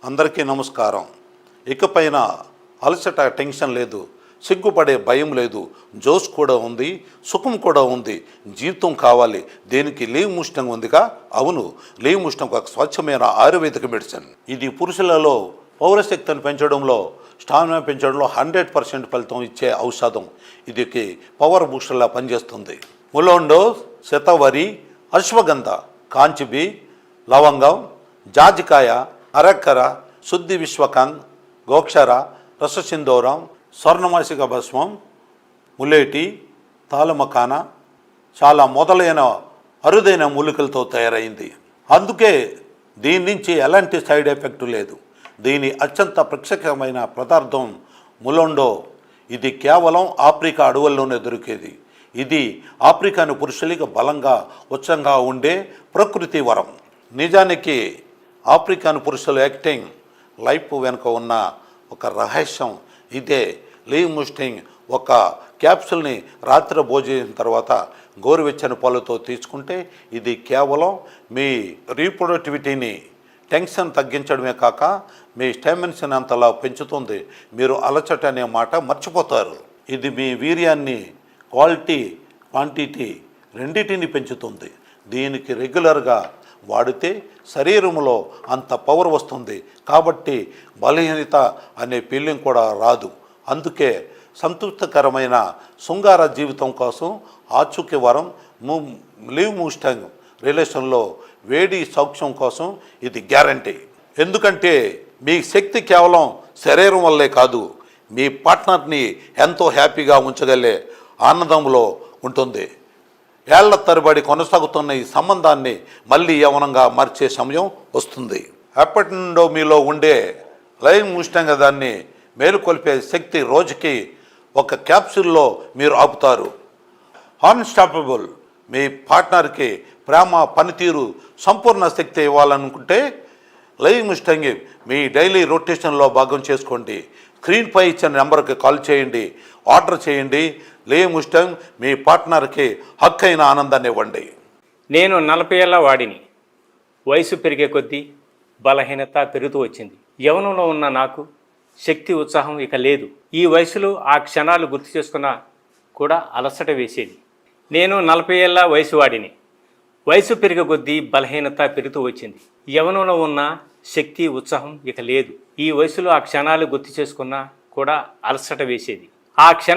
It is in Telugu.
అందరికీ నమస్కారం. ఇకపైన అలసట టెన్షన్ లేదు, సిగ్గుపడే భయం లేదు, జోష్ కూడా ఉంది, సుఖం కూడా ఉంది. జీవితం కావాలి, దేనికి లీవ్ ముష్టం ఉందిగా. అవును, లీవ్ ముష్టం ఒక స్వచ్ఛమైన ఆయుర్వేదిక మెడిసిన్. ఇది పురుషులలో పౌరశక్తిని పెంచడంలో, స్టామినా పెంచడంలో 100% ఫలితం ఇచ్చే ఔషధం. ఇది పవర్ బూస్టర్లా పనిచేస్తుంది. ములోండో, శతవరి, అశ్వగంధ, కాంచిబి, లవంగం, జాజికాయ, అరక్కర, శుద్ధి విశ్వకంగ్, గోక్షర, రససింధూరం, స్వర్ణమాసిక భస్మం, ములేటి, తాళమకాన చాలా మొదలైన అరుదైన మూలికలతో తయారైంది. అందుకే దీని నుంచి ఎలాంటి సైడ్ ఎఫెక్ట్ లేదు. దీని అత్యంత ప్రత్యేకమైన పదార్థం ములోండో. ఇది కేవలం ఆఫ్రికా అడవుల్లోనే దొరికేది. ఇది ఆఫ్రికాను పురుషులకి బలంగా ఉచ్చంగా ఉండే ప్రకృతి వరం. నిజానికి ఆఫ్రికాను పురుషుల యాక్టింగ్ లైఫ్ వెనుక ఉన్న ఒక రహస్యం ఇదే. లీవ్ ముస్టింగ్ ఒక క్యాప్సుల్ని రాత్రి భోజనం తర్వాత గోరువెచ్చని పాలతో తీసుకుంటే ఇది కేవలం మీ రీప్రొడక్టివిటీని, టెన్షన్ తగ్గించడమే కాక మీ స్టామినాని అంతలా పెంచుతుంది. మీరు అలసట అనే మాట మర్చిపోతారు. ఇది మీ వీర్యాన్ని క్వాలిటీ, క్వాంటిటీ రెండింటిని పెంచుతుంది. దీనికి రెగ్యులర్గా వాడితే శరీరంలో అంత పవర్ వస్తుంది. కాబట్టి బలహీనత అనే ఫీలింగ్ కూడా రాదు. అందుకే సంతృప్తికరమైన శృంగార జీవితం కోసం ఆచూకీ వరం లీవ్ ముస్టాంగ్ రిలేషన్లో వేడి సౌఖ్యం కోసం ఇది గ్యారంటీ. ఎందుకంటే మీ శక్తి కేవలం శరీరం వల్లే కాదు, మీ పార్ట్నర్ని ఎంతో హ్యాపీగా ఉంచగలే ఆనందంలో ఉంటుంది. ఏళ్ల తరబడి కొనసాగుతున్న ఈ సంబంధాన్ని మళ్ళీ యవనంగా మార్చే సమయం వస్తుంది. ఎప్పటి నుండో మీలో ఉండే లీవ్ ముస్టాంగ్ దాన్ని మేలుకొల్పే శక్తి రోజుకి ఒక క్యాప్సూల్లో మీరు ఆపుతారు. అన్స్టాపబుల్. మీ పార్ట్నర్కి ప్రేమ, పనితీరు, సంపూర్ణ శక్తి ఇవ్వాలనుకుంటే లీవ్ ముస్టాంగ్ మీ డైలీ రొటేషన్లో భాగం చేసుకోండి. స్క్రీన్పై ఇచ్చిన నెంబర్కి కాల్ చేయండి, ఆర్డర్ చేయండి. లీవ్ ముస్టాంగ్ మీ పార్ట్నర్కి హక్కైన ఆనందాన్ని ఇవ్వండి. నేను 40 ఏళ్ల వాడిని. వయసు పెరిగే కొద్దీ బలహీనత పెరుగుతూ వచ్చింది. యవనంలో ఉన్న నాకు శక్తి, ఉత్సాహం ఇక లేదు. ఈ వయసులో ఆ క్షణాలు గుర్తు చేసుకున్నా కూడా అలసట వేసేది. నేను 40 ఏళ్ల వయసు వాడిని. వయసు పెరిగే కొద్దీ బలహీనత పెరుగుతూ వచ్చింది. యవనంలో ఉన్న శక్తి, ఉత్సాహం ఇక లేదు. ఈ వయసులో ఆ క్షణాలు గుర్తు చేసుకున్నా కూడా అలసట వేసేది. ఆ క్షణం